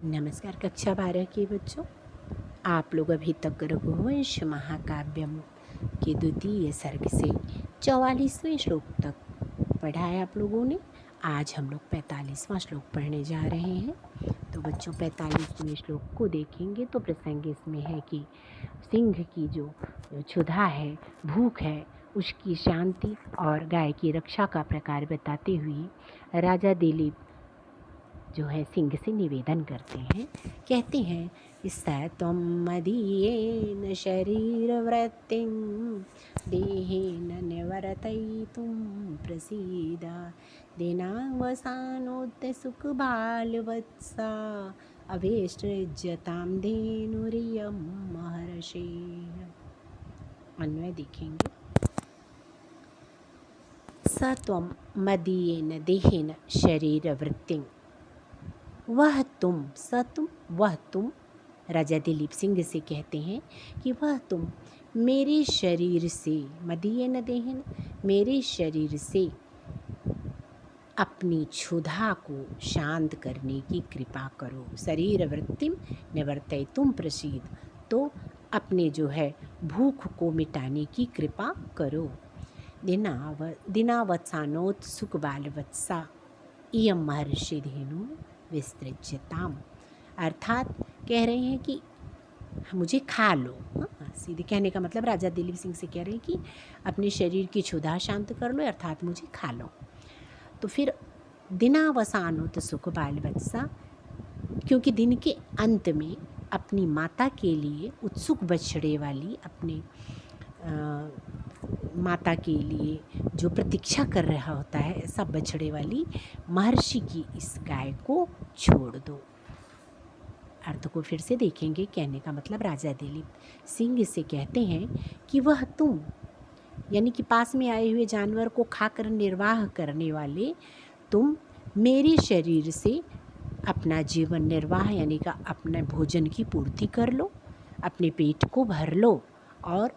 नमस्कार कक्षा 12 के बच्चों। आप लोग अभी तक रघुवंश महाकाव्यम के द्वितीय सर्ग से 44वें श्लोक तक पढ़ा है आप लोगों ने। आज हम लोग 45वां श्लोक पढ़ने जा रहे हैं। तो बच्चों 45वें श्लोक को देखेंगे तो प्रसंग इसमें है कि सिंह की जो क्षुधा है, भूख है, उसकी शांति और गाय की रक्षा का प्रकार बताते हुए राजा दिलीप जो है सिंह से निवेदन करते हैं। कहते हैं स त्वं मदीयेन शरीरवृत्तिं देहेन निवर्तयितुं प्रसीद दिनावसानोत्य सुखबालवत्सा अवेष्ट्यतां धेनुरियं महर्षे। अन्वय देखेंगे। स त्वं मदीयेन देहेन शरीरवृत्तिं, वह तुम, स तुम, वह तुम, राजा दिलीप सिंह से कहते हैं कि वह तुम मेरे शरीर से, मदीयेन देहेन, मेरे शरीर से अपनी क्षुधा को शांत करने की कृपा करो। शरीर वृत्तिम निवर्तयितुं प्रसीद, तो अपने जो है भूख को मिटाने की कृपा करो। दिनावसानोत सुख बालवत्सा इयं महर्षि धेनु विस्तृज्यताम, अर्थात कह रहे हैं कि मुझे खा लो। सीधे कहने का मतलब राजा दिलीप सिंह से कह रहे हैं कि अपने शरीर की क्षुधा शांत कर लो, अर्थात मुझे खा लो। तो फिर दिनावसानोत सुख बालवत्सा, क्योंकि दिन के अंत में अपनी माता के लिए उत्सुक बछड़े वाली, अपने माता के लिए जो प्रतीक्षा कर रहा होता है ऐसा बछड़े वाली महर्षि की इस गाय को छोड़ दो। अर्थ को फिर से देखेंगे। कहने का मतलब राजा दिलीप सिंह से कहते हैं कि वह तुम, यानी कि पास में आए हुए जानवर को खाकर निर्वाह करने वाले तुम मेरे शरीर से अपना जीवन निर्वाह यानी का अपने भोजन की पूर्ति कर लो, अपने पेट को भर लो और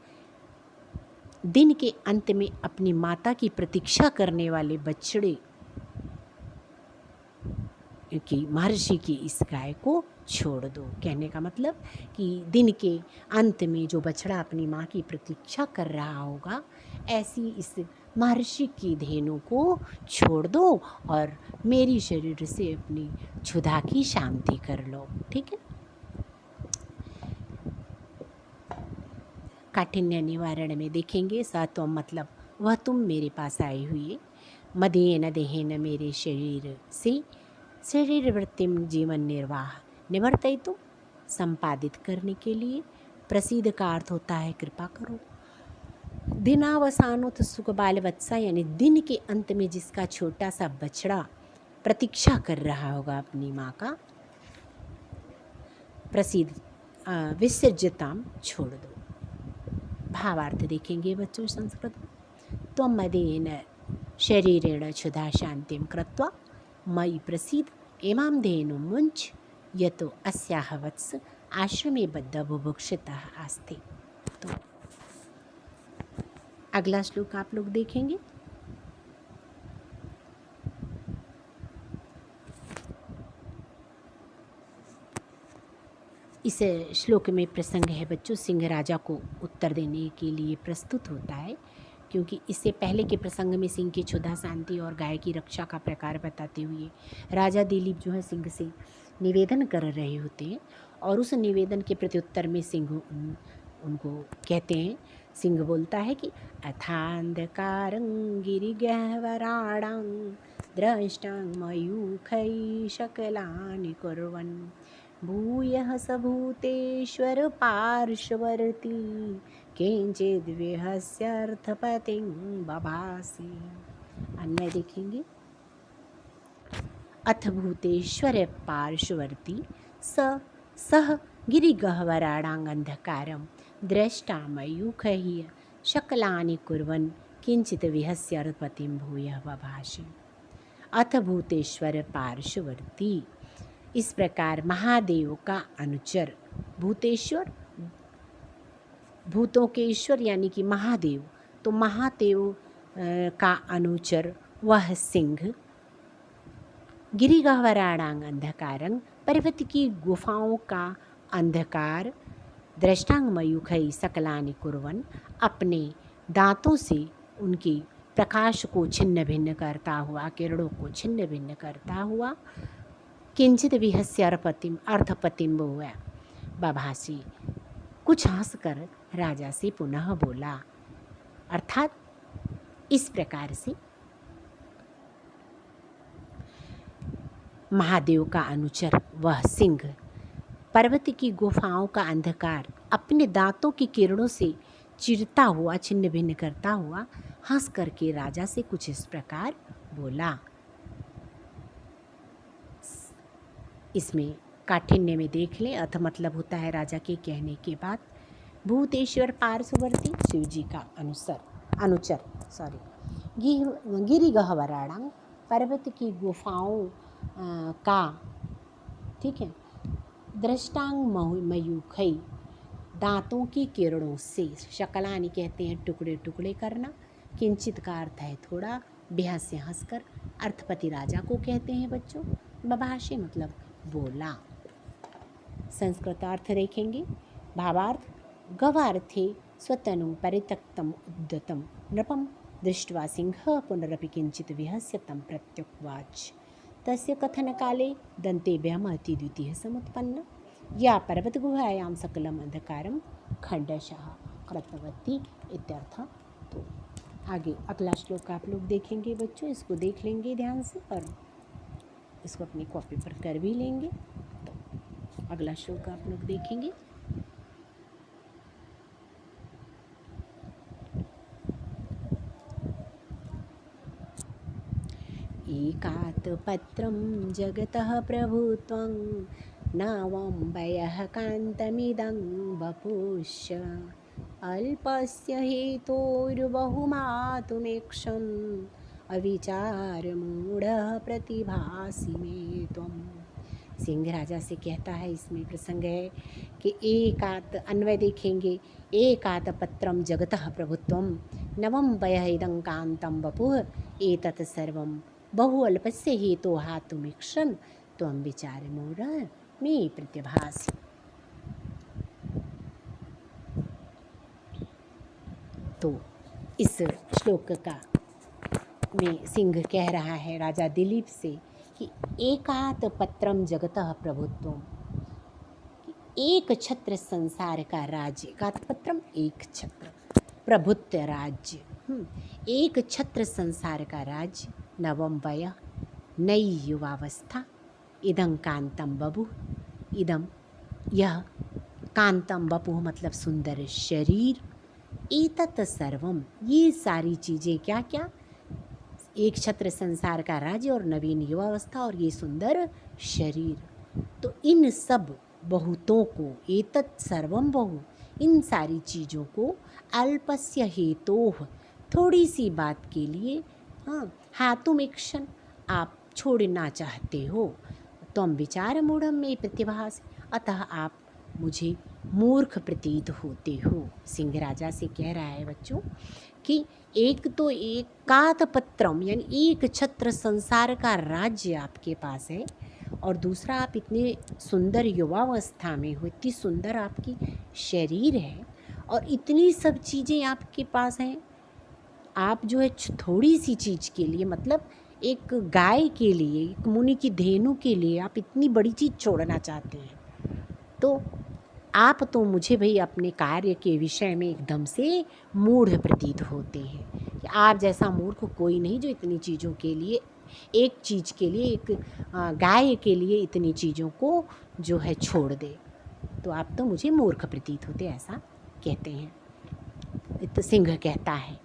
दिन के अंत में अपनी माता की प्रतीक्षा करने वाले बछड़े की, महर्षि की इस गाय को छोड़ दो। कहने का मतलब कि दिन के अंत में जो बछड़ा अपनी माँ की प्रतीक्षा कर रहा होगा, ऐसी इस महर्षि की धेनु को छोड़ दो और मेरी शरीर से अपनी क्षुधा की शांति कर लो। ठीक है। काठिन्य निवारण में देखेंगे। सत्वम मतलब वह तुम मेरे पास आए हुए, मदेन देहेन मेरे शरीर से शरीर वृत्तिम जीवन निर्वाह निवर्तयितुं संपादित करने के लिए, प्रसिद्ध का अर्थ होता है कृपा करो। दिनावसानोत सुख बालवत्सा, यानी दिन के अंत में जिसका छोटा सा बछड़ा प्रतीक्षा कर रहा होगा अपनी माँ का, प्रसिद्ध विसर्जताम छोड़ दो। भावार्थ देखेंगे बच्चों संस्कृत। त्वं मदेन शरीरेण क्षुधा शांतिं कृत्वा मयि प्रसीद इमां धेनुं मुञ्च यतो अस्याः वत्स आश्रमे बद्ध बुभुक्षितः आस्ते। तो अगला श्लोक आप लोग देखेंगे। इस श्लोक में प्रसंग है बच्चों, सिंह राजा को उत्तर देने के लिए प्रस्तुत होता है, क्योंकि इससे पहले के प्रसंग में सिंह की क्षुधा शांति और गाय की रक्षा का प्रकार बताते हुए राजा दिलीप जो है सिंह से निवेदन कर रहे होते हैं, और उस निवेदन के प्रत्युत्तर में सिंह उनको कहते हैं, सिंह बोलता है कि अथांधकारं गिरिगह्वराणां द्रष्टां मयूखै शकलानि कुर्वन् भूयः स भूतेश्वर पार्श्ववर्ती किंचिद्विहस्यर्थपतिं बभासि। अन्वय देखेंगे। अथ भूतेश्वर पार्श्ववर्ती सह गिरिगह्वराणां दृष्टा मयूखैः शकलानि कुर्वन् किंचित् विहस्य अर्थपतिं भूयः बभाषि। अथ भूतेश्वर पार्श्ववर्ती, इस प्रकार महादेव का अनुचर, भूतेश्वर भूतों के ईश्वर यानी कि महादेव, तो महादेव का अनुचर वह सिंह गिरिगह्वराणां अंधकारं पर्वत की गुफाओं का अंधकार दृष्टांगमयूखै सकलानि कुर्वन्, अपने दांतों से उनके प्रकाश को छिन्न भिन्न करता हुआ, किरणों को छिन्न भिन्न करता हुआ, किंचित विहस्य अर्थपतिम हुआ, बभासी, कुछ हंसकर राजा से पुनः बोला। अर्थात इस प्रकार से महादेव का अनुचर वह सिंह पर्वत की गुफाओं का अंधकार अपने दांतों की किरणों से चिरता हुआ, छिन्न भिन्न करता हुआ, हंस करके राजा से कुछ इस प्रकार बोला। इसमें काठिन्य में देख लें, अर्थ मतलब होता है राजा के कहने के बाद भूतेश्वर पार्श्ववर्ती शिव जी का अनुचर गिरिगह्वराणां, पर्वत की गुफाओं का, ठीक है, दृष्टांग मयूखै, दांतों की किरणों से, शकलानी कहते हैं टुकड़े टुकड़े करना, किंचित का अर्थ है थोड़ा, बेह से हंसकर, अर्थपति राजा को कहते हैं बच्चों, बभाषे मतलब बोला। संस्कृत अर्थ देखेंगे। भावार्थ, गवार्थे स्वतनु परित्यक्तम उद्यतम नृपम दृष्ट्वा सिंहः पुनरपि किंचित विहस्य तं प्रत्युवाच। तस्य कथनकाले दन्तेभ्यः महती द्वितीयः समुत्पन्न, या पर्वतगुहायां सकलम अंधकारम खंडशः कृतवती इत्यर्थ। तो आगे अगला श्लोक आप लोग देखेंगे बच्चों, इसको देख लेंगे ध्यान से और इसको अपनी कॉपी पर कर भी लेंगे। तो अगला श्लोक आप लोग देखेंगे। एकात् पत्रं जगतः प्रभुत्वं नवं वयः कान्तमिदं वपुष्य अल्पस्य हेतोर्बहुमातुमेक्षन् अविचारमूढ़ः प्रतिभासि मे त्वम्। सिंह राजा से कहता है, इसमें प्रसंग है कि एकात, अन्वय देखेंगे, एकात पत्रम जगतः प्रभुत्वम नवम वयः इदं कांतं वपुः एतत् सर्वं बहु अल्पस्य हेतो हातुमीक्षन् त्वं विचारमूढ़ः मे प्रतिभासि। तो इस श्लोक का में सिंह कह रहा है राजा दिलीप से कि एकात पत्रम जगतः प्रभुत्वम, एक छत्र संसार का राज्य, एकात पत्रम एक छत्र, प्रभुत्व राज्य, एक छत्र संसार का राज्य, नवम वय नई युवावस्था, इदं कांतम बपु, इदम यह, कांतम बपु मतलब सुंदर शरीर, एतत् सर्वम ये सारी चीज़ें, क्या क्या, एक छत्र संसार का राज्य और नवीन युवावस्था और ये सुंदर शरीर, तो इन सब बहुतों को, एतत् सर्वम बहु, इन सारी चीज़ों को, अल्पस्य हेतोः थोड़ी सी बात के लिए, हातुमीक्षण आप छोड़ना चाहते हो, त्वं विचार मूढ़म में प्रतिभास, अतः आप मुझे मूर्ख प्रतीत होते हो। सिंह राजा से कह रहा है बच्चों कि एक तो एकात पत्रम यानी एक छत्र संसार का राज्य आपके पास है, और दूसरा आप इतने सुंदर युवावस्था में हो, इतनी सुंदर आपकी शरीर है और इतनी सब चीज़ें आपके पास हैं, आप जो है थोड़ी सी चीज़ के लिए, मतलब एक गाय के लिए, एक मुनि की धेनु के लिए आप इतनी बड़ी चीज़ छोड़ना चाहते हैं। तो आप तो मुझे भाई अपने कार्य के विषय में एकदम से मूढ़ प्रतीत होते हैं कि आप जैसा मूर्ख कोई नहीं जो इतनी चीज़ों के लिए, एक चीज़ के लिए, एक गाय के लिए इतनी चीज़ों को जो है छोड़ दे, तो आप तो मुझे मूर्ख प्रतीत होते, ऐसा कहते हैं। तो सिंह कहता है।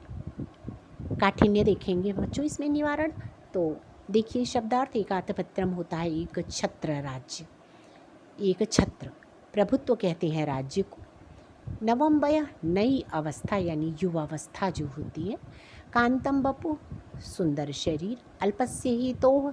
काठिन्य देखेंगे बच्चों इसमें निवारण। तो देखिए शब्दार्थ, एकात पत्रम होता है एक छत्र राज्य, एक छत्र, प्रभुत्व कहते हैं राज्य को, नवम वय नई अवस्था यानी युवावस्था जो होती है, कांतम बपु सुंदर शरीर, अल्पस्य ही तो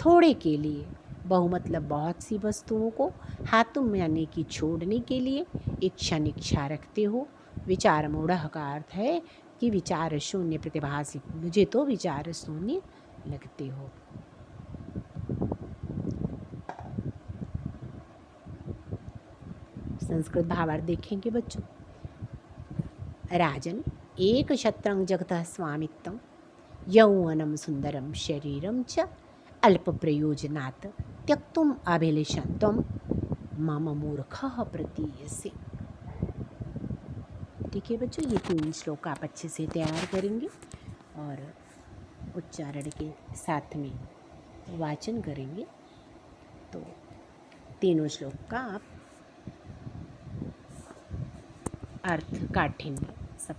थोड़े के लिए, बहु मतलब बहुत सी वस्तुओं को, हातुम यानी कि छोड़ने के लिए इच्छा इच्छा रखते हो, विचार मूढ़ का अर्थ है कि विचार शून्य प्रतिभासी, मुझे तो विचार शून्य लगते हो। संस्कृत भावार्थ देखेंगे बच्चों। राजन एक शत्रं जगतः स्वामित्वं यौवनं सुंदरम शरीरम च अल्प प्रयोजनात् त्यक्तुम अभिलषत्वम मम मूर्खः प्रतीयसे। ठीक है बच्चों, ये 3 श्लोक आप अच्छे से तैयार करेंगे और उच्चारण के साथ में वाचन करेंगे तो तीनों श्लोक का आप अर्थ काठिन्य सब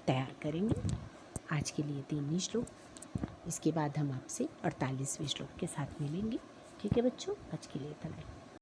तैयार करेंगे। आज के लिए 3 ही श्लोक, इसके बाद हम आपसे 48वें श्लोक के साथ मिलेंगे। ठीक है बच्चों, आज के लिए इतना ही।